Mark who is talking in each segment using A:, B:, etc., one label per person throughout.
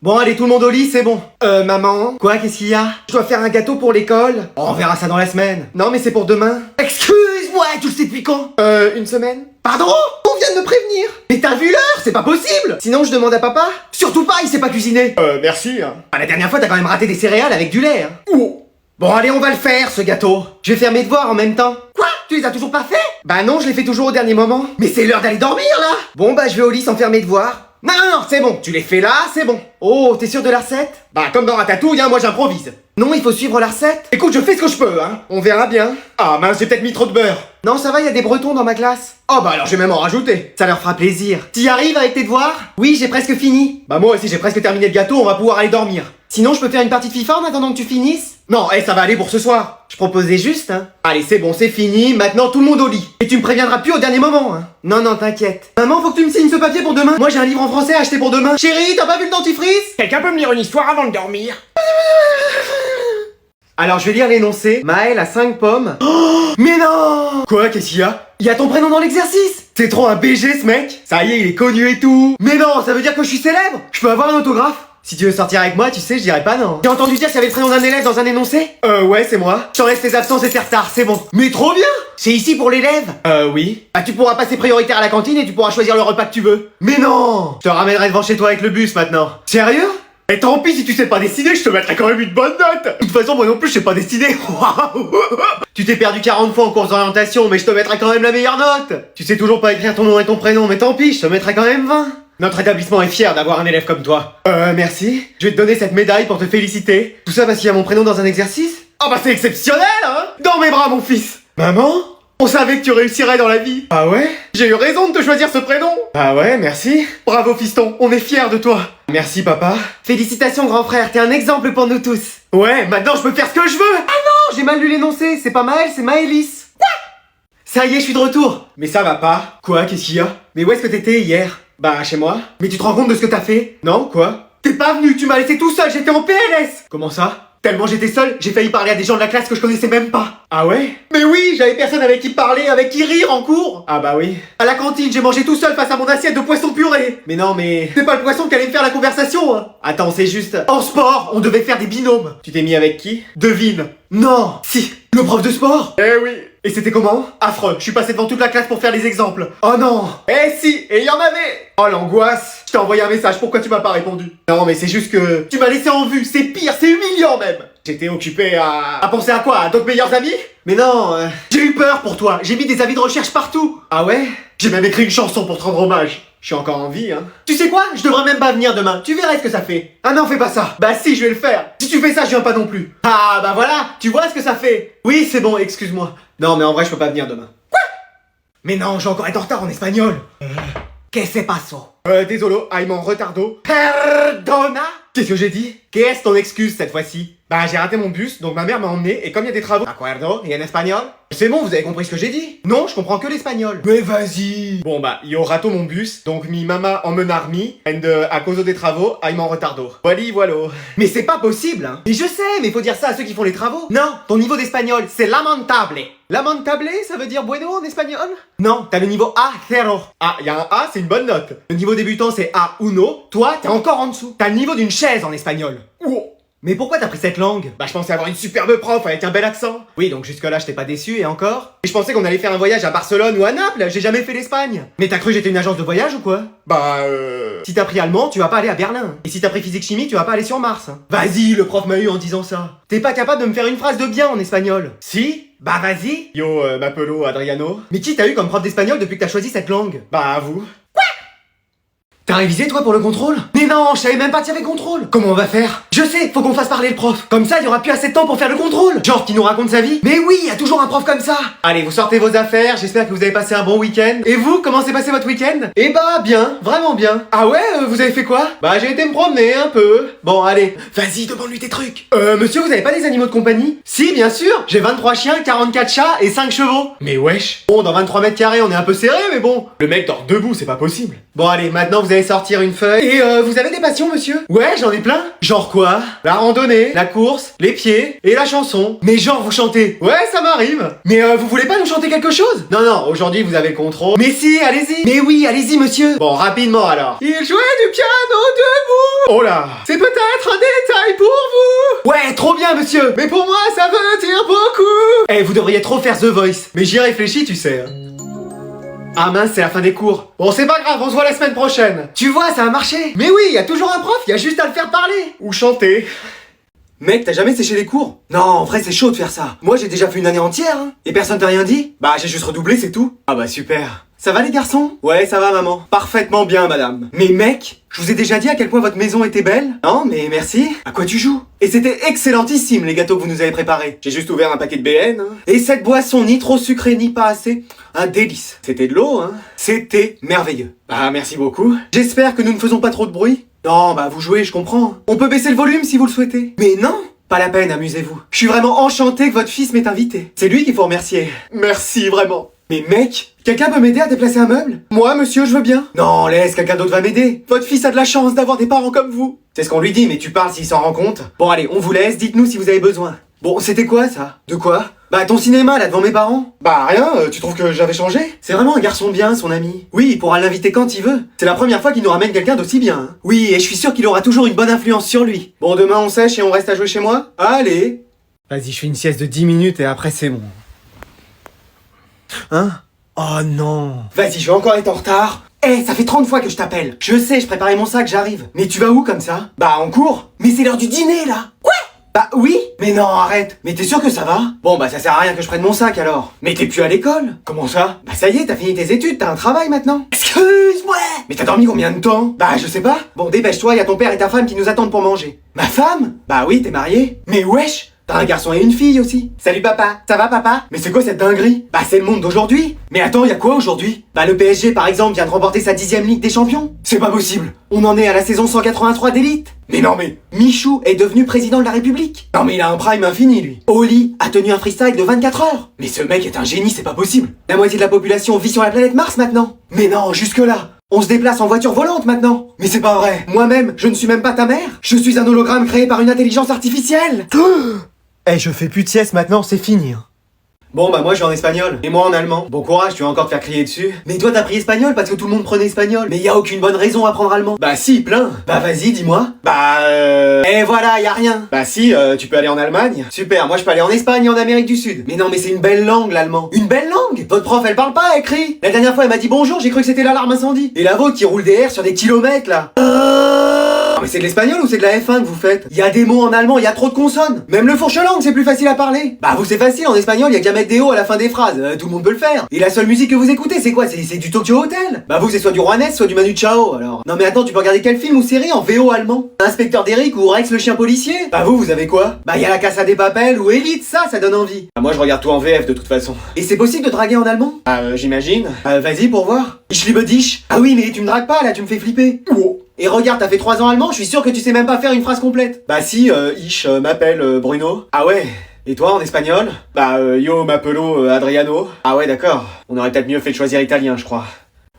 A: Bon, allez, tout le monde au lit, c'est bon. Maman? Quoi, qu'est-ce qu'il y a? Je dois faire un gâteau pour l'école. Oh, on verra ça dans la semaine. Non, mais c'est pour demain. Excuse-moi, tu le sais depuis quand? Une semaine? Pardon? On vient de me prévenir. Mais t'as vu l'heure? C'est pas possible. Sinon, je demande à papa. Surtout pas, il sait pas cuisiner.
B: Merci.
A: Ah, la dernière fois, t'as quand même raté des céréales avec du lait, hein. Oh. Bon, allez, on va le faire, ce gâteau. Je vais faire mes devoirs en même temps. Quoi? Tu les as toujours pas fait? Bah non, je les fais toujours au dernier moment. Mais c'est l'heure d'aller dormir, là. Bon, bah, je vais au lit sans faire mes devoirs. Non, non, non, c'est bon. Tu les fais là, c'est bon. Oh, t'es sûr de la recette? Bah, comme dans Ratatouille, hein, moi j'improvise. Non, il faut suivre la recette. Écoute, je fais ce que je peux, hein. On verra bien. Ah, mince, j'ai peut-être mis trop de beurre. Non, ça va, il y a des Bretons dans ma classe. Oh, bah alors je vais même en rajouter. Ça leur fera plaisir. T'y arrives avec tes devoirs? Oui, j'ai presque fini. Bah, moi aussi, j'ai presque terminé le gâteau, on va pouvoir aller dormir. Sinon, je peux faire une partie de FIFA en attendant que tu finisses? Non, ça va aller pour ce soir. Je proposais juste, hein. Allez, c'est bon, c'est fini. Maintenant, tout le monde au lit. Et tu me préviendras plus au dernier moment, hein. Non, non, t'inquiète. Maman, faut que tu me signes ce papier pour demain. Moi, j'ai un livre en français à acheter pour demain. Chérie, t'as pas vu le dentifrice?
B: Quelqu'un peut me lire une histoire avant de dormir?
A: Alors, je vais lire l'énoncé. Maël a 5 pommes. Oh, mais non! Quoi, qu'est-ce qu'il y a? Il y a ton prénom dans l'exercice! C'est trop un BG, ce mec! Ça y est, il est connu et tout! Mais non, ça veut dire que je suis célèbre! Je peux avoir un autographe? Si tu veux sortir avec moi, tu sais, je dirais pas non. J'ai entendu dire qu'il y avait le prénom d'un élève dans un énoncé? Ouais, c'est moi. Je t'enlève tes absences et tes retards, c'est bon. Mais trop bien! C'est ici pour l'élève? Oui. Bah, tu pourras passer prioritaire à la cantine et tu pourras choisir le repas que tu veux. Mais non! Je te ramènerai devant chez toi avec le bus maintenant. Sérieux? Et tant pis si tu sais pas dessiner, je te mettrai quand même une bonne note. De toute façon, moi non plus, je sais pas dessiner. Waouh. Tu t'es perdu 40 fois en cours d'orientation, mais je te mettrai quand même la meilleure note. Tu sais toujours pas écrire ton nom et ton prénom, mais tant pis, je te mettrai quand même 20. Notre établissement est fier d'avoir un élève comme toi. Merci. Je vais te donner cette médaille pour te féliciter. Tout ça parce qu'il y a mon prénom dans un exercice? Oh bah c'est exceptionnel, hein. Dans mes bras, mon fils. Maman? On savait que tu réussirais dans la vie. Ah ouais? J'ai eu raison de te choisir ce prénom. Ah ouais, merci. Bravo fiston, on est fiers de toi. Merci papa. Félicitations grand frère, t'es un exemple pour nous tous. Ouais, maintenant je peux faire ce que je veux. Ah non, j'ai mal lu l'énoncé, c'est pas Maël, c'est Maëlys. Quoi? Ça y est, je suis de retour. Mais ça va pas. Quoi, qu'est-ce qu'il y a? Mais où est-ce que t'étais hier? Bah chez moi. Mais tu te rends compte de ce que t'as fait? Non, quoi? T'es pas venu, tu m'as laissé tout seul, j'étais en PLS. Comment ça? Tellement j'étais seul, j'ai failli parler à des gens de la classe que je connaissais même pas. Ah ouais? Mais oui, j'avais personne avec qui parler, avec qui rire en cours. Ah bah oui. À la cantine, j'ai mangé tout seul face à mon assiette de poisson purée. Mais non, mais c'est pas le poisson qui allait me faire la conversation, hein. Attends, c'est juste... En sport, on devait faire des binômes. Tu t'es mis avec qui? Devine. Non. Si, le prof de sport. Eh oui. Et c'était comment? Affreux, je suis passé devant toute la classe pour faire les exemples. Oh non. Eh si, et il y en avait. Oh l'angoisse. Je t'ai envoyé un message, pourquoi tu m'as pas répondu? Non mais c'est juste que... Tu m'as laissé en vue, c'est pire, c'est humiliant même. J'étais occupé à... À penser à quoi? À d'autres meilleurs amis? Mais non, j'ai eu peur pour toi, j'ai mis des avis de recherche partout. Ah ouais? J'ai même écrit une chanson pour te rendre hommage. Je suis encore en vie, hein. Tu sais quoi? Je devrais même pas venir demain, tu verrais ce que ça fait. Ah non, fais pas ça. Bah si, je vais le faire. Si tu fais ça, je viens pas non plus. Ah bah voilà, tu vois ce que ça fait. Oui, c'est bon, excuse-moi. Non mais en vrai, je peux pas venir demain. Quoi? Mais non, je vais encore être en retard en espagnol. Qu'est-ce que passo? Désolé, I'm en retardo. Perdona? Qu'est-ce que j'ai dit? Qu'est-ce ton excuse cette fois-ci? Bah j'ai raté mon bus, donc ma mère m'a emmené, et comme il y a des travaux... Acuerdo, et en espagnol? C'est bon, vous avez compris ce que j'ai dit? Non, je comprends que l'espagnol. Mais vas-y. Bon bah, yo rato mon bus, donc mi mama emmenar mi, and à cause des travaux, I'm en retardo. Voilà. Mais c'est pas possible, hein. Mais je sais, mais faut dire ça à ceux qui font les travaux. Non, ton niveau d'espagnol, c'est lamentable. Lamentable, ça veut dire bueno en espagnol? Non, t'as le niveau A0. Ah, y a un A, c'est une bonne note. Le niveau débutant, c'est A1. Toi, t'es encore en dessous. T'as le niveau d'une chaise en espagnol. Oh. Mais pourquoi t'as pris cette langue? Bah je pensais avoir une superbe prof avec un bel accent. Oui, donc jusque là je t'ai pas déçu, et encore? Et je pensais qu'on allait faire un voyage à Barcelone ou à Naples, j'ai jamais fait l'Espagne. Mais t'as cru que j'étais une agence de voyage ou quoi? Si t'as pris allemand, tu vas pas aller à Berlin. Et si t'as pris physique-chimie, tu vas pas aller sur Mars. Vas-y, le prof m'a eu en disant ça. T'es pas capable de me faire une phrase de bien en espagnol? Si? Bah vas-y. Yo, m'appelo Adriano. Mais qui t'as eu comme prof d'espagnol depuis que t'as choisi cette langue? Bah vous. T'as révisé toi pour le contrôle? Mais non, je savais même pas qu'il y avait contrôle. Comment on va faire? Je sais, faut qu'on fasse parler le prof. Comme ça, il y aura plus assez de temps pour faire le contrôle. Genre qui nous raconte sa vie. Mais oui, il y a toujours un prof comme ça. Allez, vous sortez vos affaires, j'espère que vous avez passé un bon week-end. Et vous, comment s'est passé votre week-end? Eh bah bien, vraiment bien. Ah ouais, vous avez fait quoi? Bah j'ai été me promener un peu. Bon allez, vas-y, demande-lui tes trucs. Monsieur, vous avez pas des animaux de compagnie? Si, bien sûr, j'ai 23 chiens, 44 chats et 5 chevaux. Mais wesh. Bon, dans 23 mètres carrés, on est un peu serré, mais bon. Le mec dort debout, c'est pas possible. Bon allez, maintenant vous avez vais sortir une feuille. Et vous avez des passions, monsieur? Ouais, j'en ai plein. Genre quoi? La randonnée, la course, les pieds et la chanson. Mais genre, vous chantez? Ouais, ça m'arrive. Mais vous voulez pas nous chanter quelque chose? Non, non, aujourd'hui vous avez le contrôle. Mais si, allez-y. Mais oui, allez-y, monsieur. Bon, rapidement alors. Il jouait du piano debout. Oh là, c'est peut-être un détail pour vous. Ouais, trop bien, monsieur. Mais pour moi, ça veut dire beaucoup. Eh, vous devriez trop faire The Voice. Mais j'y réfléchis, tu sais. Ah mince, c'est la fin des cours. Bon, c'est pas grave, on se voit la semaine prochaine. Tu vois, ça a marché. Mais oui, y a toujours un prof, y a juste à le faire parler. Ou chanter. Mec, t'as jamais séché les cours? Non, en vrai, c'est chaud de faire ça. Moi, j'ai déjà fait une année entière, hein. Et personne t'a rien dit? Bah, j'ai juste redoublé, c'est tout. Ah bah, super. Ça va les garçons? Ouais, ça va maman. Parfaitement bien madame. Mais mec, je vous ai déjà dit à quel point votre maison était belle? Non, mais merci. À quoi tu joues? Et c'était excellentissime les gâteaux que vous nous avez préparés. J'ai juste ouvert un paquet de BN. Hein. Et cette boisson ni trop sucrée ni pas assez. Un délice. C'était de l'eau, hein. C'était merveilleux. Bah merci beaucoup. J'espère que nous ne faisons pas trop de bruit. Non, bah vous jouez, je comprends. On peut baisser le volume si vous le souhaitez. Mais non! Pas la peine, amusez-vous. Je suis vraiment enchanté que votre fils m'ait invité. C'est lui qu'il faut remercier. Merci, vraiment. Mais mec, quelqu'un peut m'aider à déplacer un meuble? Moi, monsieur, je veux bien. Non, laisse, quelqu'un d'autre va m'aider. Votre fils a de la chance d'avoir des parents comme vous. C'est ce qu'on lui dit, mais tu parles s'il s'en rend compte. Bon, allez, on vous laisse, dites-nous si vous avez besoin. Bon, c'était quoi, ça? De quoi? Bah, ton cinéma, là, devant mes parents. Bah, rien, tu trouves que j'avais changé? C'est vraiment un garçon bien, son ami. Oui, il pourra l'inviter quand il veut. C'est la première fois qu'il nous ramène quelqu'un d'aussi bien. Hein. Oui, et je suis sûr qu'il aura toujours une bonne influence sur lui. Bon, demain, on sèche et on reste à jouer chez moi? Allez. Vas-y, je fais une sieste de 10 minutes et après, c'est bon. Hein? Oh non. Vas-y, je vais encore être en retard. Eh, ça fait 30 fois que je t'appelle. Je sais, je préparais mon sac, j'arrive. Mais tu vas où comme ça? Bah, en cours. Mais c'est l'heure du dîner, là. Quoi? Bah oui. Mais non, arrête. Mais t'es sûr que ça va? Bon, bah ça sert à rien que je prenne mon sac alors. Mais t'es plus à l'école? Comment ça? Bah ça y est, t'as fini tes études, t'as un travail maintenant. Excuse-moi. Mais t'as dormi combien de temps? Bah je sais pas. Bon, dépêche-toi, y a ton père et ta femme qui nous attendent pour manger. Ma femme? Bah oui, t'es marié. Mais wesh. T'as un garçon et une fille aussi. Salut papa. Ça va papa? Mais c'est quoi cette dinguerie? Bah c'est le monde d'aujourd'hui. Mais attends, y a quoi aujourd'hui? Bah le PSG par exemple vient de remporter sa 10e Ligue des Champions. C'est pas possible. On en est à la saison 183 d'élite. Mais non mais, Michou est devenu président de la République. Non mais il a un prime infini lui. Oli a tenu un freestyle de 24 heures. Mais ce mec est un génie, c'est pas possible. La moitié de la population vit sur la planète Mars maintenant. Mais non, jusque là. On se déplace en voiture volante maintenant. Mais c'est pas vrai. Moi-même, je ne suis même pas ta mère. Je suis un hologramme créé par une intelligence artificielle. Eh, je fais plus de sieste maintenant, c'est fini. Hein. Bon, bah moi je suis en espagnol, et moi en allemand. Bon courage, tu vas encore te faire crier dessus. Mais toi t'as pris espagnol parce que tout le monde prenait espagnol. Mais y a aucune bonne raison à prendre allemand. Bah si, plein. Bah vas-y, dis-moi. Et voilà, y a rien. Bah si, tu peux aller en Allemagne. Super, moi je peux aller en Espagne et en Amérique du Sud. Mais non, mais c'est une belle langue l'allemand. Une belle langue? Votre prof elle parle pas, elle crie. La dernière fois elle m'a dit bonjour, j'ai cru que c'était l'alarme incendie. Et la vôtre qui roule des airs sur des kilomètres là. Non mais c'est de l'espagnol ou c'est de la F1 que vous faites? Y a des mots en allemand, y a trop de consonnes. Même le fourche-langue c'est plus facile à parler. Bah vous c'est facile, en espagnol y a qu'à mettre des O à la fin des phrases, tout le monde peut le faire. Et la seule musique que vous écoutez c'est quoi? C'est du Tokyo Hotel. Bah vous c'est soit du Juanes, soit du Manu Chao alors. Non mais attends, tu peux regarder quel film ou série en VO allemand? Inspecteur d'Eric ou Rex le chien policier? Bah vous avez quoi? Bah y a la Casa des Papel ou Elite, ça donne envie. Bah moi je regarde tout en VF de toute façon. Et c'est possible de draguer en allemand? J'imagine. Vas-y pour voir. Ich liebe dich. Ah oui mais tu me dragues pas là, tu me fais flipper. Oh. Et regarde, t'as fait 3 ans allemand, je suis sûr que tu sais même pas faire une phrase complète. Bah si, ich m'appelle Bruno. Ah ouais. Et toi en espagnol? Bah yo m'appelo Adriano. Ah ouais d'accord. On aurait peut-être mieux fait de choisir italien je crois.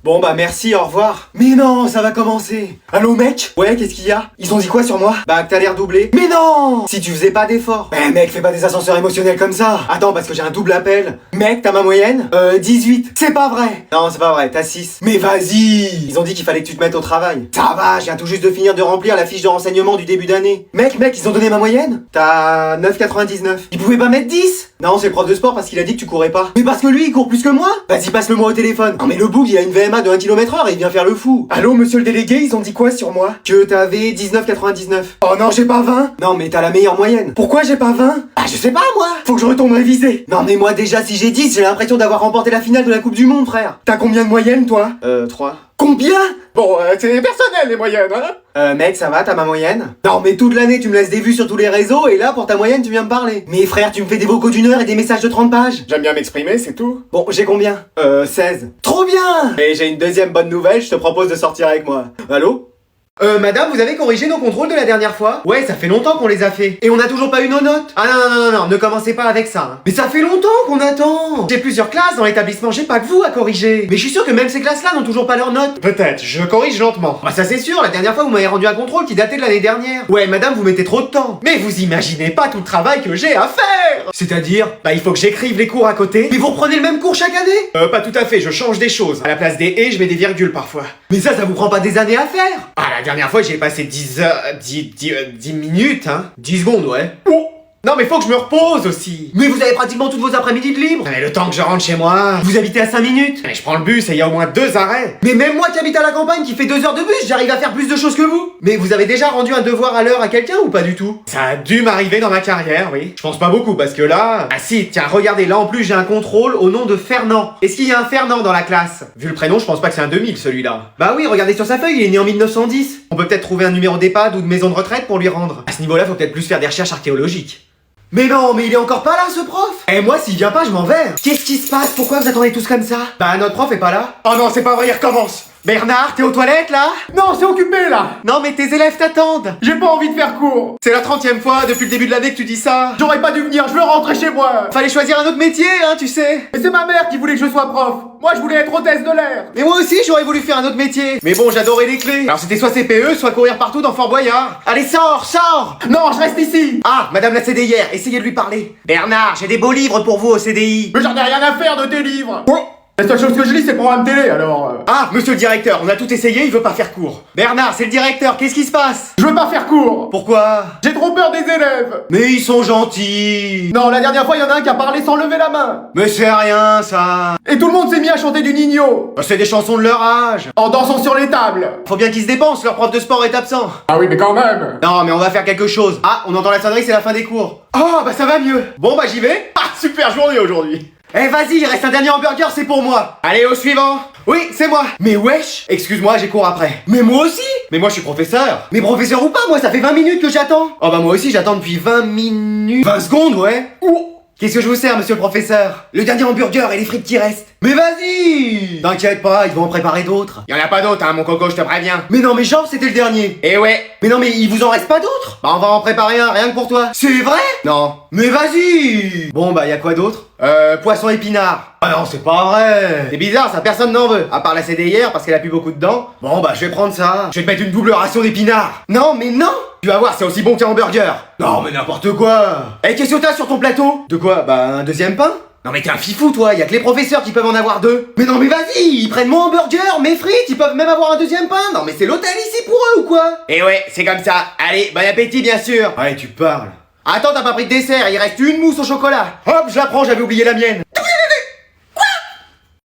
A: Bon bah merci, au revoir. Mais non, ça va commencer. Allô mec? Ouais, qu'est-ce qu'il y a? Ils ont dit quoi sur moi? Bah que t'as l'air doublé. Mais non! Si tu faisais pas d'efforts. Eh mec, fais pas des ascenseurs émotionnels comme ça. Attends, parce que j'ai un double appel. Mec, t'as ma moyenne? 18. C'est pas vrai. Non, c'est pas vrai, t'as 6. Mais vas-y! Ils ont dit qu'il fallait que tu te mettes au travail. Ça va, je viens tout juste de finir de remplir la fiche de renseignement du début d'année. Mec, ils ont donné ma moyenne? T'as 9,99. Ils pouvaient pas mettre 10? Non, c'est le prof de sport parce qu'il a dit que tu courais pas. Mais parce que lui, il court plus que moi? Vas-y, passe-le moi au téléphone. Non mais le boug, il a une VMA de 1 km/h et il vient faire le fou. Allô, monsieur le délégué, ils ont dit quoi sur moi? Que t'avais 19,99. Oh non, j'ai pas 20. Non, mais t'as la meilleure moyenne. Pourquoi j'ai pas 20? Ah, je sais pas, moi. Faut que je retourne réviser. Non, mais moi, déjà, si j'ai 10, j'ai l'impression d'avoir remporté la finale de la Coupe du Monde, frère. T'as combien de moyenne, toi? 3. Combien? Bon, c'est personnel, les moyennes, hein? Mec, ça va, t'as ma moyenne? Non, mais toute l'année, tu me laisses des vues sur tous les réseaux, et là, pour ta moyenne, tu viens me parler. Mais frère, tu me fais des vocaux d'1 heure et des messages de 30 pages. J'aime bien m'exprimer, c'est tout. Bon, j'ai combien? 16. Trop bien! Et j'ai une deuxième bonne nouvelle, je te propose de sortir avec moi. Allô? Madame, vous avez corrigé nos contrôles de la dernière fois? Ouais, ça fait longtemps qu'on les a fait. Et on n'a toujours pas eu nos notes. Ah non, ne commencez pas avec ça. Hein. Mais ça fait longtemps qu'on attend. J'ai plusieurs classes dans l'établissement, j'ai pas que vous à corriger. Mais je suis sûr que même ces classes-là n'ont toujours pas leurs notes. Peut-être, je corrige lentement. Bah ça c'est sûr, la dernière fois vous m'avez rendu un contrôle qui datait de l'année dernière. Ouais, madame, vous mettez trop de temps. Mais vous imaginez pas tout le travail que j'ai à faire. C'est-à-dire? Bah il faut que j'écrive les cours à côté. Mais vous reprenez le même cours chaque année? Pas tout à fait, je change des choses. À la place des et, je mets des virgules parfois. Mais ça vous prend pas des années à faire? Ah, la dernière fois, j'ai passé 10 heures, 10 minutes, hein. 10 secondes, ouais. Oh. Non mais faut que je me repose aussi. Mais vous avez pratiquement toutes vos après-midi de libre. Mais le temps que je rentre chez moi. Vous habitez à 5 minutes. Mais je prends le bus et il y a au moins 2 arrêts. Mais même moi qui habite à la campagne qui fait 2 heures de bus, j'arrive à faire plus de choses que vous. Mais vous avez déjà rendu un devoir à l'heure à quelqu'un ou pas du tout? Ça a dû m'arriver dans ma carrière, oui. Je pense pas beaucoup parce que là... Ah si, tiens, regardez, là en plus j'ai un contrôle au nom de Fernand. Est-ce qu'il y a un Fernand dans la classe? Vu le prénom, je pense pas que c'est un 2000 celui-là. Bah oui, regardez sur sa feuille, il est né en 1910. On peut peut-être trouver un numéro d'EHPAD ou de maison de retraite pour lui rendre. À ce niveau-là, faut peut-être plus faire des recherches archéologiques. Mais non, mais il est encore pas là ce prof. Et moi s'il vient pas je m'en vais. Qu'est-ce qui se passe? Pourquoi vous attendez tous comme ça? Bah notre prof est pas là. Oh non c'est pas vrai, il recommence. Bernard, t'es aux toilettes là?
B: Non, c'est occupé là.
A: Non mais tes élèves t'attendent.
B: J'ai pas envie de faire cours.
A: C'est la 30e fois depuis le début de l'année que tu dis ça.
B: J'aurais pas dû venir, je veux rentrer chez moi.
A: Fallait choisir un autre métier hein, tu sais.
B: Mais c'est ma mère qui voulait que je sois prof. Moi je voulais être hôtesse de l'air.
A: Mais moi aussi j'aurais voulu faire un autre métier. Mais bon j'adorais les clés. Alors c'était soit CPE, soit courir partout dans Fort Boyard. Allez sors.
B: Non, je reste ici.
A: Ah, madame la CDIR, essayez de lui parler. Bernard, j'ai des beaux livres pour vous au CDI.
B: Mais j'en ai rien à faire de tes livres. La seule chose que je lis, c'est le programme télé, alors...
A: Ah, monsieur le directeur, on a tout essayé, il veut pas faire cours. Bernard, c'est le directeur, qu'est-ce qui se passe?
B: Je veux pas faire cours.
A: Pourquoi?
B: J'ai trop peur des élèves.
A: Mais ils sont gentils.
B: Non, la dernière fois, il y en a un qui a parlé sans lever la main.
A: Mais c'est rien, ça.
B: Et tout le monde s'est mis à chanter du Nino.
A: Bah, c'est des chansons de leur âge.
B: En dansant sur les tables.
A: Faut bien qu'ils se dépensent, leur prof de sport est absent.
B: Ah oui, mais quand même.
A: Non, mais on va faire quelque chose. Ah, on entend la sonnerie, c'est la fin des cours. Oh, bah ça va mieux. Bon, bah j'y vais. Ah, super journée aujourd'hui. Eh vas-y, il reste un dernier hamburger, c'est pour moi. Allez, au suivant. Oui, c'est moi. Mais wesh. Excuse-moi, j'ai cours après. Mais moi aussi. Mais moi je suis professeur. Mais professeur ou pas, moi ça fait 20 minutes que j'attends. Oh bah moi aussi j'attends depuis 20 minutes. 20 secondes, ouais. Ouh. Qu'est-ce que je vous sers, monsieur le professeur? Le dernier hamburger et les frites qui restent. Mais vas-y. T'inquiète pas, ils vont en préparer d'autres.
B: Y en a pas d'autres, hein, mon coco, je te préviens.
A: Mais non, mais genre c'était le dernier.
B: Eh ouais.
A: Mais non, mais il vous en reste pas d'autres? Bah on va en préparer un, rien que pour toi. C'est vrai? Non. Mais vas-y. Bon bah y a quoi d'autre? Poisson épinard. Ah non, c'est pas vrai. C'est bizarre, ça personne n'en veut. À part la CDIR parce qu'elle a plus beaucoup dedans. Bon bah je vais prendre ça. Je vais te mettre une double ration d'épinards. Non, mais non. Tu vas voir, c'est aussi bon qu'un hamburger. Non, mais n'importe quoi. Eh, qu'est-ce que t'as sur ton plateau? De quoi? Bah un deuxième pain? Non mais t'es un fifou toi, y a que les professeurs qui peuvent en avoir 2. Mais non mais vas-y, ils prennent mon hamburger, mes frites, ils peuvent même avoir un deuxième pain. Non mais c'est l'hôtel ici pour eux ou quoi?
B: Eh ouais, c'est comme ça. Allez, bon appétit bien sûr.
A: Ouais, tu parles. Attends, t'as pas pris de dessert, il reste une mousse au chocolat. Hop, je la prends, j'avais oublié la mienne.